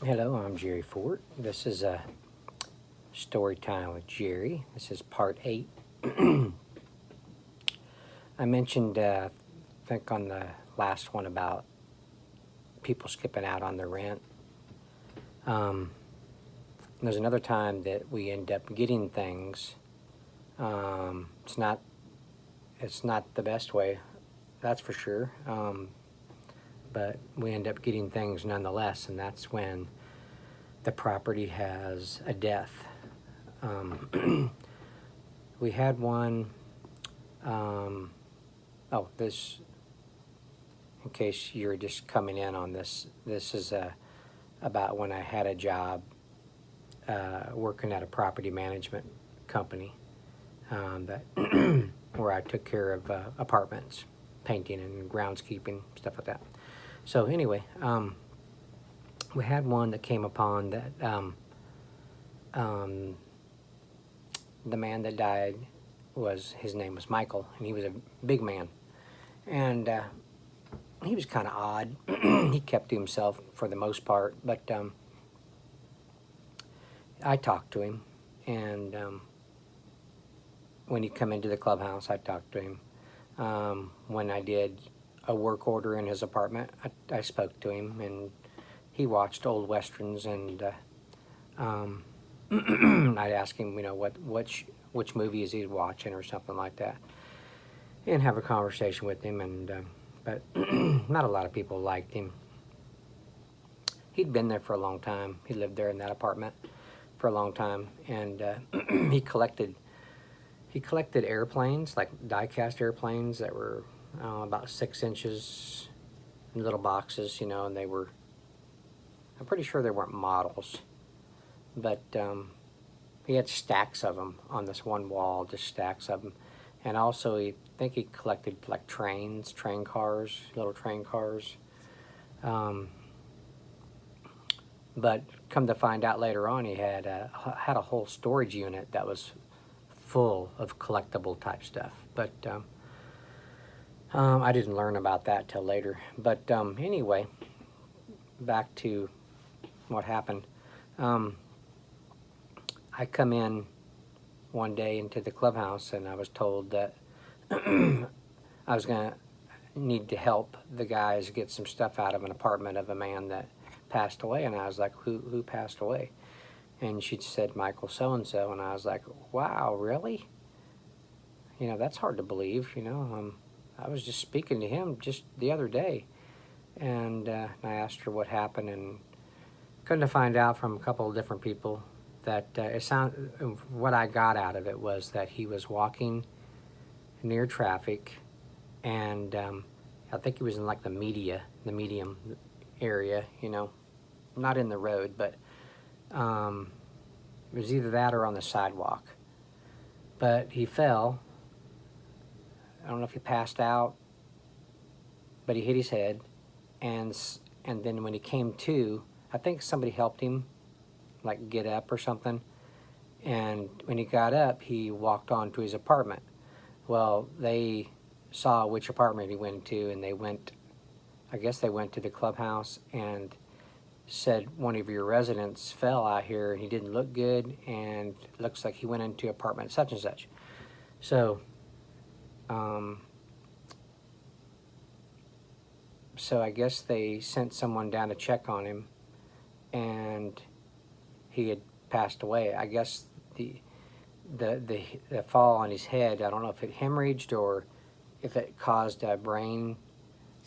Hello, I'm Jerry Fort. This is a story time with Jerry. This is part 8. I mentioned, I think on the last one about people skipping out on their rent. There's another time that we end up getting things. It's not the best way, that's for sure. But we end up getting things nonetheless, and that's when the property has a death. We had one. This, in case you're just coming in on this, this is about when I had a job working at a property management company that where I took care of apartments, painting and groundskeeping, stuff like that. So anyway, we had one that came upon that the man that died his name was Michael, and he was a big man. And he was kind of odd. He kept to himself for the most part, but I talked to him, and when he'd come into the clubhouse, I talked to him. When I did a work order in his apartment, I spoke to him, and he watched old westerns, and I'd ask him, which movie is he watching or something like that, and have a conversation with him. And but not a lot of people liked him. He'd been there for a long time. He lived there in that apartment for a long time, and he collected airplanes, like die-cast airplanes that were about 6 inches in little boxes, and they were, I'm pretty sure they weren't models, but he had stacks of them on this one wall, just stacks of them. And also, I think he collected like train cars, little train cars. But come to find out later on, he had a whole storage unit that was full of collectible type stuff. But I didn't learn about that till later. But anyway, back to what happened. I come in one day into the clubhouse, and I was told that I was going to need to help the guys get some stuff out of an apartment of a man that passed away. And I was like, who passed away? And she said, Michael so-and-so. And I was like, wow, really? That's hard to believe. I was just speaking to him just the other day. And I asked her what happened, and come to find out from a couple of different people that what I got out of it was that he was walking near traffic, and I think he was in like the medium area, not in the road, but it was either that or on the sidewalk. But he fell. I don't know if he passed out, but he hit his head, and then when he came to, I think somebody helped him like get up or something, and when he got up, he walked on to his apartment. Well, they saw which apartment he went to, and they went to the clubhouse and said, one of your residents fell out here and he didn't look good, and it looks like he went into apartment such and such. So I guess they sent someone down to check on him, and he had passed away. I guess the fall on his head, I don't know if it hemorrhaged or if it caused a brain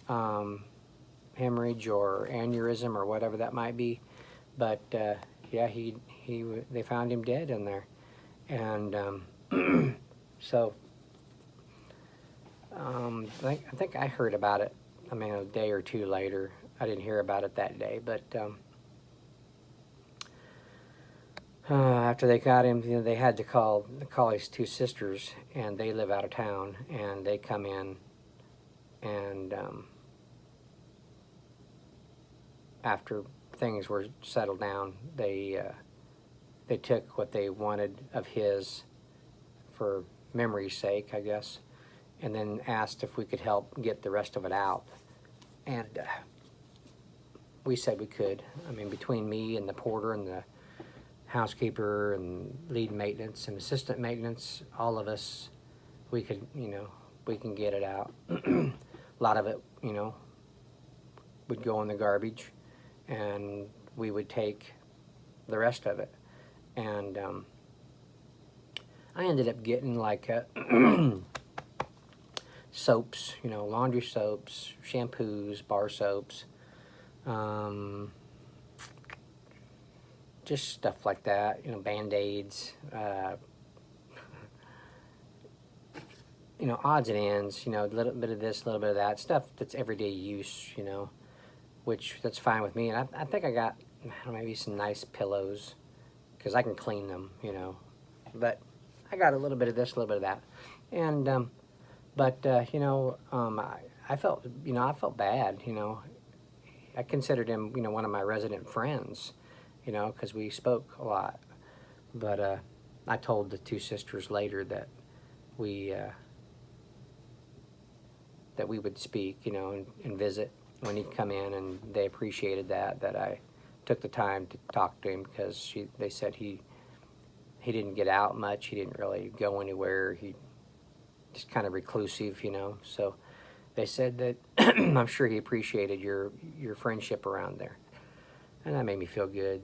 hemorrhage or aneurysm or whatever that might be. But yeah, they found him dead in there. And so I think I heard about it, a day or two later. I didn't hear about it that day, but after they got him, they had to call his two sisters, and they live out of town, and they come in, and after things were settled down, they took what they wanted of his for memory's sake, I guess, and then asked if we could help get the rest of it out. And we said we could. I mean, between me and the porter and the housekeeper and lead maintenance and assistant maintenance, all of us, we could, we can get it out. A lot of it, would go in the garbage, and we would take the rest of it. And I ended up getting like soaps, laundry soaps, shampoos, bar soaps, just stuff like that, Band-Aids, odds and ends, a little bit of this, a little bit of that, stuff that's everyday use, which that's fine with me. And I think I got maybe some nice pillows, because I can clean them, but I got a little bit of this, a little bit of that. And, I felt, I felt bad, I considered him, one of my resident friends, because we spoke a lot. But I told the two sisters later that we would speak, and visit when he'd come in, and they appreciated that I took the time to talk to him, because they said he didn't get out much, he didn't really go anywhere, he just kind of reclusive, So they said that I'm sure he appreciated your friendship around there, and that made me feel good,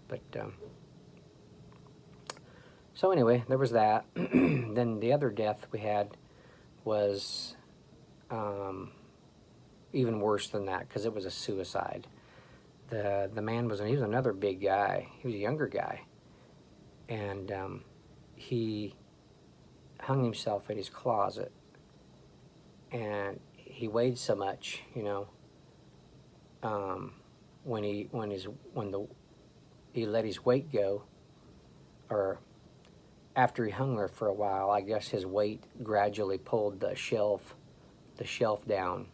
But so anyway, there was that. Then the other death we had was even worse than that, because it was a suicide. The man he was another big guy. He was a younger guy, and he hung himself in his closet, and he weighed so much, when he let his weight go, or after he hung there for a while, I guess his weight gradually pulled the shelf down.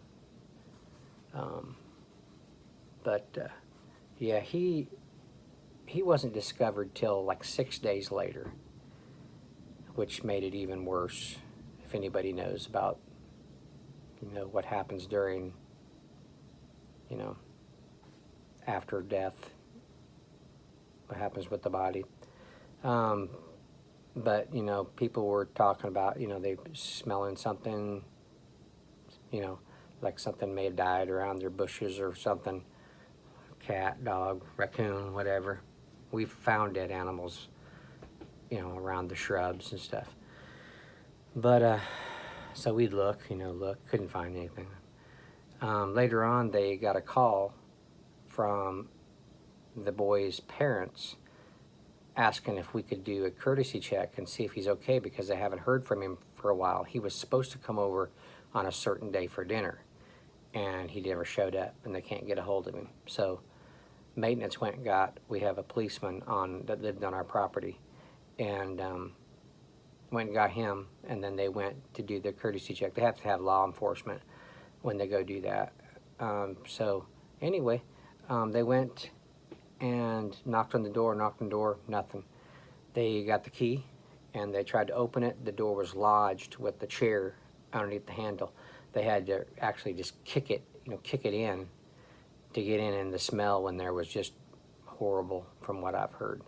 Yeah, he wasn't discovered till like 6 days later, which made it even worse. If anybody knows about, what happens during, after death, what happens with the body. But, people were talking about, they smelling something, like something may have died around their bushes or something. Cat, dog, raccoon, whatever. We've found dead animals, around the shrubs and stuff. But, so we'd look, couldn't find anything. Later on, they got a call from the boy's parents asking if we could do a courtesy check and see if he's okay, because they haven't heard from him for a while. He was supposed to come over on a certain day for dinner, and he never showed up, and they can't get a hold of him. So maintenance went and we have a policeman that lived on our property, and went and got him, and then they went to do the courtesy check. They have to have law enforcement when they go do that. So anyway, they went and knocked on the door, nothing. They got the key, and they tried to open it. The door was lodged with the chair underneath the handle. They had to actually just kick it in to get in, and the smell in there was just horrible from what I've heard.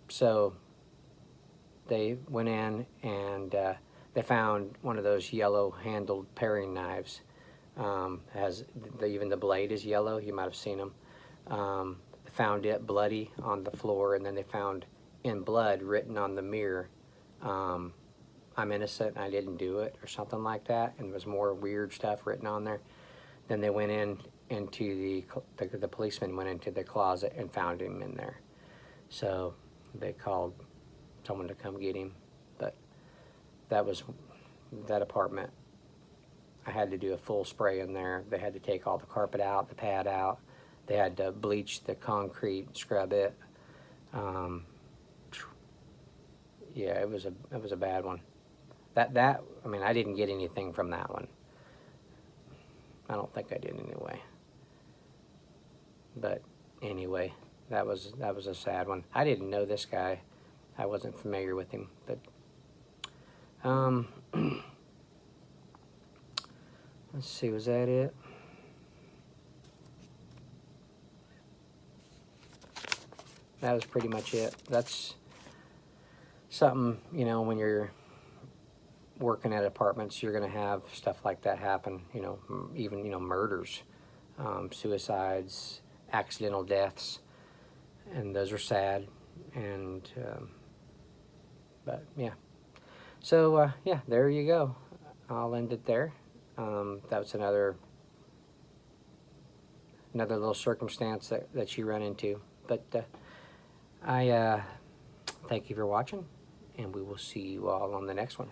So they went in, and they found one of those yellow-handled paring knives. Even the blade is yellow. You might have seen them. They found it bloody on the floor, and then they found in blood written on the mirror, "I'm innocent, I didn't do it," or something like that. And there was more weird stuff written on there. Then they went into the policeman went into the closet and found him in there. So they called someone to come get him. But that apartment, I had to do a full spray in there. They had to take all the carpet out, the pad out. They had to bleach the concrete, scrub it. Yeah, it was a bad one. I mean, I didn't get anything from that one. I don't think I did anyway. But anyway, that was a sad one. I didn't know this guy. I wasn't familiar with him, but Let's see, was that it? That was pretty much it. That's something, you know, when you're working at apartments, you're going to have stuff like that happen, you know, even, you know, murders, suicides, accidental deaths, and those are sad. And, but yeah. So, yeah, there you go. I'll end it there. That was another little circumstance that you run into. But I thank you for watching, and we will see you all on the next one.